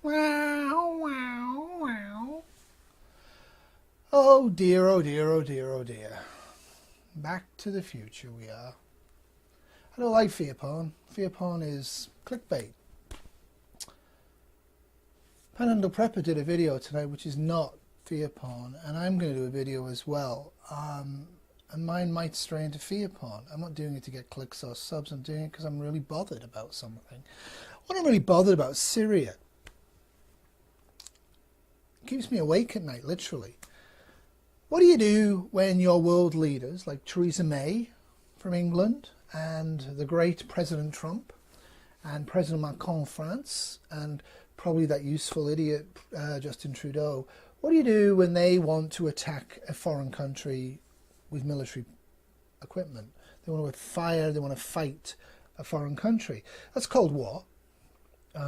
Wow, wow, wow. Oh dear, oh dear, oh dear, oh dear. Back to the future we are. I don't like fear porn. Fear porn is clickbait. Panhandle Prepper did a video tonight which is not fear porn, and I'm going to do a video as well. And mine might stray into fear porn. I'm not doing it to get clicks or subs. I'm doing it because I'm really bothered about something. What I'm really bothered about is Syria. It keeps me awake at night, literally. What do you do when your world leaders, like Theresa May from England, and the great President Trump, and President Macron of France, and probably that useful idiot Justin Trudeau, what do you do when they want to attack a foreign country with military equipment? They want to fire, they want to fight a foreign country. That's called war. They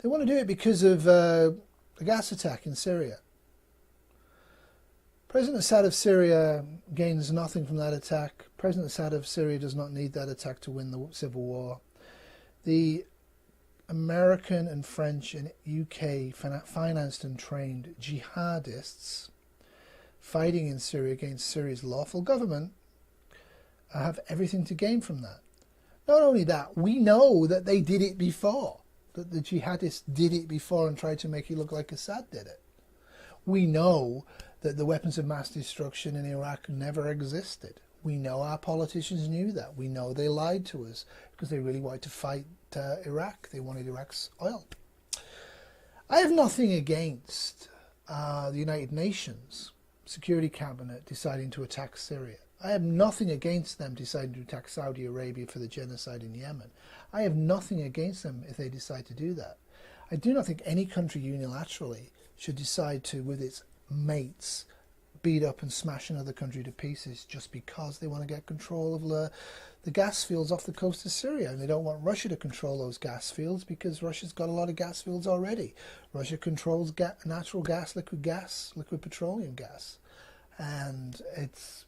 want to do it because of the gas attack in Syria. President Assad of Syria gains nothing from that attack. President Assad of Syria does not need that attack to win the civil war. The American and French and UK financed and trained jihadists fighting in Syria against Syria's lawful government have everything to gain from that. Not only that, we know that they did it before, that the jihadists did it before and tried to make it look like Assad did it. We know that the weapons of mass destruction in Iraq never existed. We know our politicians knew that. We know they lied to us because they really wanted to fight Iraq. They wanted Iraq's oil. I have nothing against the United Nations Security Cabinet deciding to attack Syria. I have nothing against them deciding to attack Saudi Arabia for the genocide in Yemen. I have nothing against them if they decide to do that. I do not think any country unilaterally should decide to, with its mates, beat up and smash another country to pieces just because they want to get control of the gas fields off the coast of Syria, and they don't want Russia to control those gas fields because Russia's got a lot of gas fields already. Russia controls natural gas, liquid petroleum gas, and it's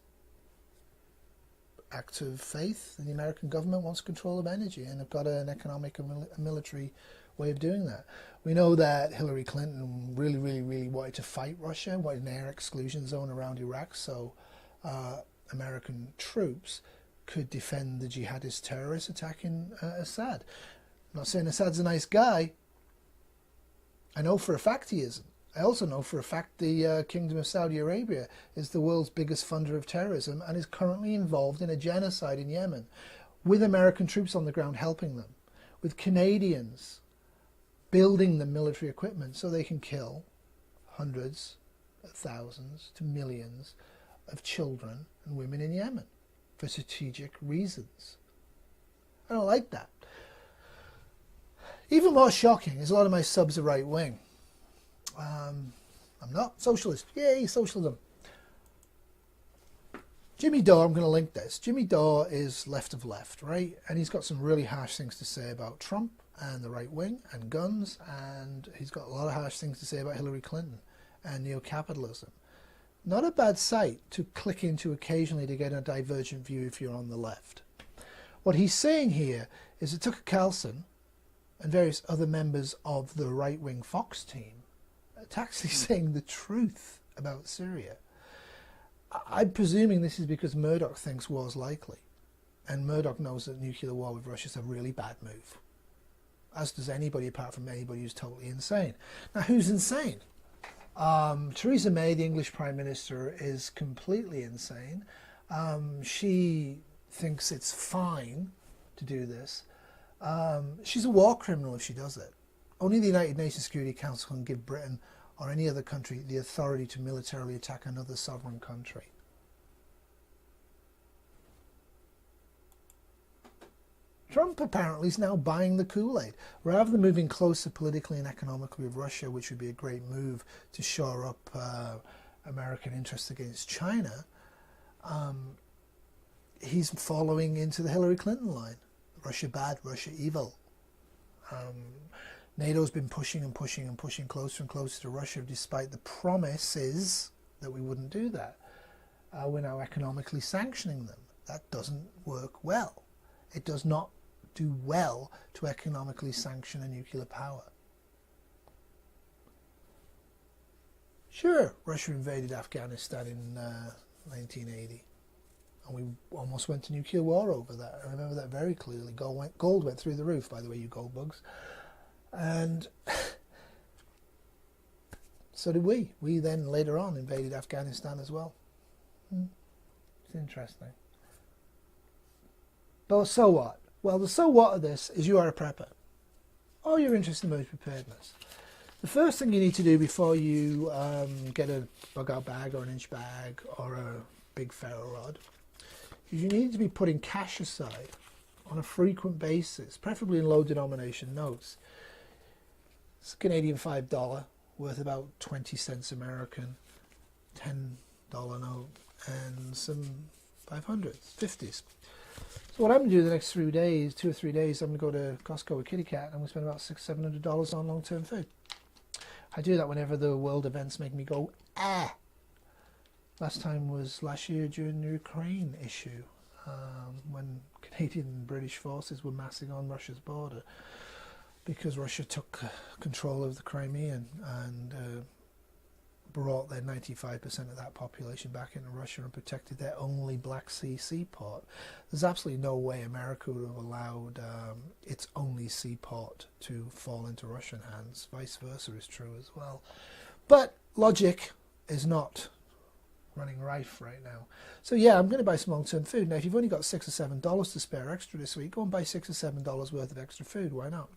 act of faith. The American government wants control of energy, and they've got an economic and military way of doing that. We know that Hillary Clinton really wanted to fight Russia, wanted an air exclusion zone around Iraq so American troops could defend the jihadist terrorists attacking Assad. I'm not saying Assad's a nice guy. I know for a fact he isn't. I also know for a fact the Kingdom of Saudi Arabia is the world's biggest funder of terrorism and is currently involved in a genocide in Yemen, with American troops on the ground helping them, with Canadians building the military equipment so they can kill hundreds of thousands to millions of children and women in Yemen for strategic reasons. I don't like that. Even more shocking is a lot of my subs are right wing. I'm not socialist. Yay, socialism. Jimmy Dore, I'm going to link this. Jimmy Dore is left of left, right? And he's got some really harsh things to say about Trump and the right wing and guns, and he's got a lot of harsh things to say about Hillary Clinton and neo-capitalism. Not a bad site to click into occasionally to get a divergent view if you're on the left. What he's saying here is that Tucker Carlson and various other members of the right-wing Fox team are actually saying the truth about Syria. I'm presuming this is because Murdoch thinks war's likely, and Murdoch knows that nuclear war with Russia is a really bad move, as does anybody apart from anybody who's totally insane. Now, who's insane? Theresa May, the English Prime Minister, is completely insane. She thinks it's fine to do this. She's a war criminal if she does it. Only the United Nations Security Council can give Britain or any other country the authority to militarily attack another sovereign country. Trump apparently is now buying the Kool-Aid. Rather than moving closer politically and economically with Russia, which would be a great move to shore up American interests against China, he's following into the Hillary Clinton line. Russia bad, Russia evil. NATO's been pushing and pushing and pushing closer and closer to Russia despite the promises that we wouldn't do that. We're now economically sanctioning them. That doesn't work well. It does not do well to economically sanction a nuclear power. Sure, Russia invaded Afghanistan in 1980, and we almost went to nuclear war over that. I remember that very clearly. Gold went through the roof, by the way, you gold bugs. And so did we. We then later on invaded Afghanistan as well. It's interesting. But so what? Well, the so what of this is you are a prepper. Or you're interested in emergency preparedness. The first thing you need to do before you get a bug-out bag or an inch bag or a big ferro rod is you need to be putting cash aside on a frequent basis, preferably in low denomination notes. It's a Canadian $5 worth about 20 cents American, $10 note, and some 500s, 50s. So what I'm going to do the next 3 days, 2 or 3 days, I'm going to go to Costco with Kitty Cat and I'm going to spend about $600-700 on long-term food. I do that whenever the world events make me go, ah. Last time was last year during the Ukraine issue, when Canadian and British forces were massing on Russia's border because Russia took control of the Crimea and brought their 95% of that population back into Russia and protected their only Black Sea seaport. There's absolutely no way America would have allowed its only seaport to fall into Russian hands. Vice versa is true as well. But logic is not running rife right now. So yeah, I'm going to buy some long-term food. Now, if you've only got $6 or $7 to spare extra this week, go and buy $6 or $7 worth of extra food. Why not?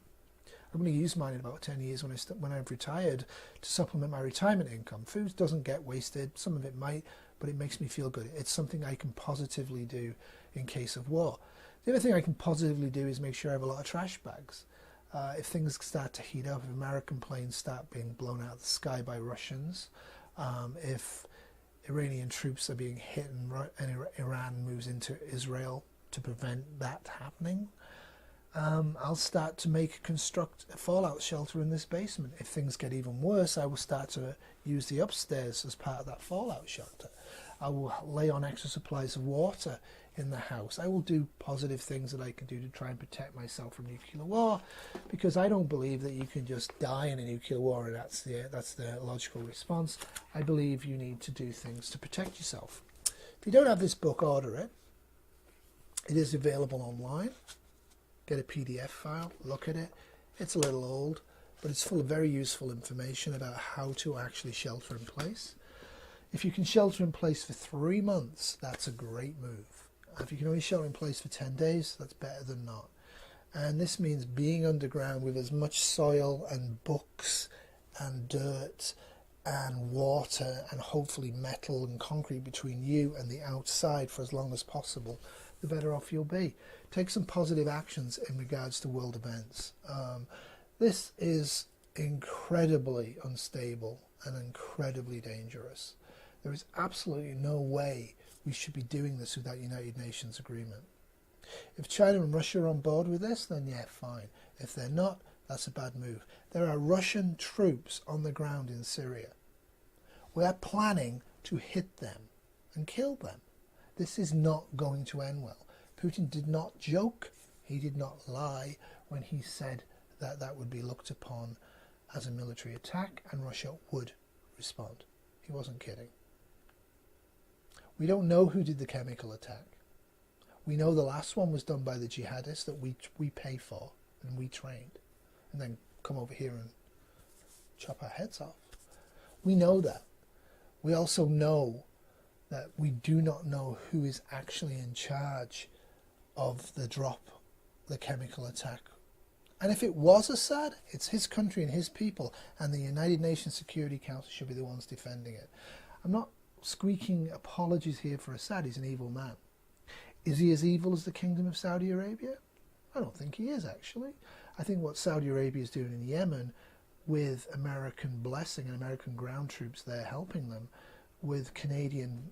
I'm going to use mine in about 10 years when I've retired to supplement my retirement income. Food doesn't get wasted. Some of it might, but it makes me feel good. It's something I can positively do in case of war. The other thing I can positively do is make sure I have a lot of trash bags. If things start to heat up, if American planes start being blown out of the sky by Russians, if Iranian troops are being hit and Iran moves into Israel to prevent that happening, I'll start to construct a fallout shelter in this basement. If things get even worse, I will start to use the upstairs as part of that fallout shelter. I will lay on extra supplies of water in the house. I will do positive things that I can do to try and protect myself from nuclear war, because I don't believe that you can just die in a nuclear war and that's the logical response. I believe you need to do things to protect yourself. If you don't have this book, order it. It is available online. Get a PDF file, look at it. It's a little old, but it's full of very useful information about how to actually shelter in place. If you can shelter in place for 3 months, that's a great move. If you can only shelter in place for 10 days, that's better than not. And this means being underground with as much soil and books and dirt and water and hopefully metal and concrete between you and the outside for as long as possible, the better off you'll be. Take some positive actions in regards to world events. This is incredibly unstable and incredibly dangerous. There is absolutely no way we should be doing this without United Nations agreement. If China and Russia are on board with this, then yeah, fine. If they're not, that's a bad move. There are Russian troops on the ground in Syria. We are planning to hit them and kill them. This is not going to end well. Putin did not joke, he did not lie when he said that that would be looked upon as a military attack and Russia would respond. He wasn't kidding. We don't know who did the chemical attack. We know the last one was done by the jihadists that we pay for and we trained and then come over here and chop our heads off. We know that. We also know that we do not know who is actually in charge of the chemical attack. And if it was Assad, it's his country and his people, and the United Nations Security Council should be the ones defending it. I'm not squeaking apologies here for Assad. He's an evil man. Is he as evil as the Kingdom of Saudi Arabia? I don't think he is, actually. I think what Saudi Arabia is doing in Yemen, with American blessing and American ground troops there helping them, with Canadian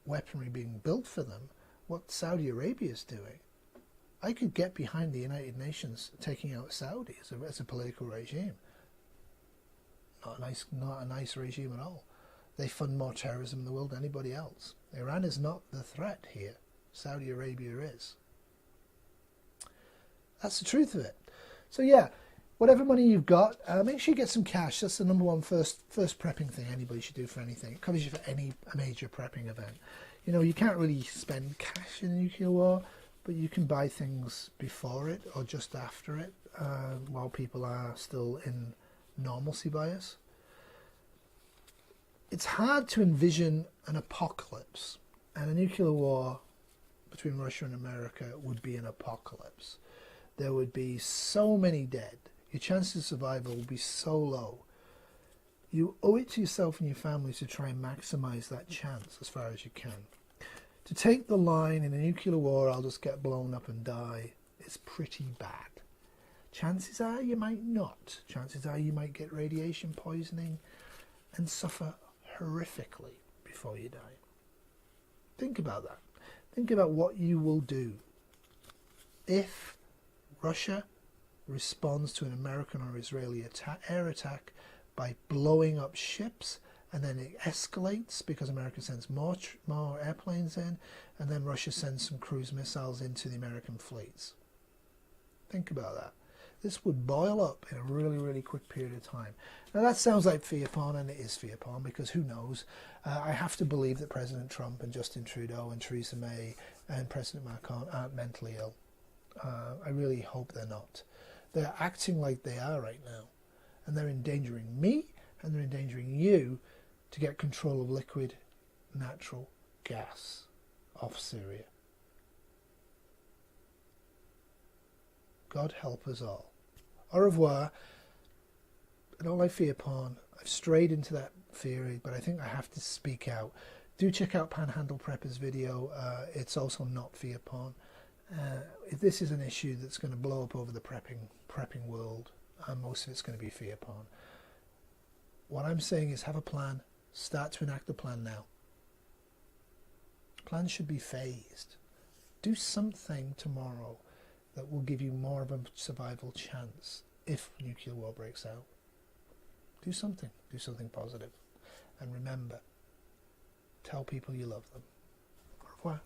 weaponry being built for them, what Saudi Arabia is doing, I could get behind the United Nations taking out Saudi as a political regime. Not a nice regime at all. They fund more terrorism in the world than anybody else. Iran is not the threat here. Saudi Arabia is. That's the truth of it. So yeah, whatever money you've got, make sure you get some cash. That's the number one first prepping thing anybody should do for anything. It covers you for any major prepping event. You know, you can't really spend cash in a nuclear war, but you can buy things before it or just after it, while people are still in normalcy bias. It's hard to envision an apocalypse, and a nuclear war between Russia and America would be an apocalypse. There would be so many dead. Your chances of survival will be so low. You owe it to yourself and your family to try and maximize that chance as far as you can. To take the line, in a nuclear war, I'll just get blown up and die, is pretty bad. Chances are you might not. Chances are you might get radiation poisoning and suffer horrifically before you die. Think about that. Think about what you will do if Russia responds to an American or Israeli air attack by blowing up ships, and then it escalates because America sends more airplanes in, and then Russia sends some cruise missiles into the American fleets. Think about that. This would boil up in a really, really quick period of time. Now that sounds like fear porn, and it is fear porn, because who knows? I have to believe that President Trump and Justin Trudeau and Theresa May and President Macron aren't mentally ill. I really hope they're not. They're acting like they are right now, and they're endangering me, and they're endangering you to get control of liquid natural gas off Syria. God help us all. Au revoir. I don't like fear porn. I've strayed into that theory, but I think I have to speak out. Do check out Panhandle Prepper's video. It's also not fear porn. If this is an issue that's going to blow up over the prepping world, and most of it's going to be fear porn. What I'm saying is have a plan. Start to enact the plan now. Plans should be phased. Do something tomorrow that will give you more of a survival chance if nuclear war breaks out. Do something positive. And remember, tell people you love them. Au revoir.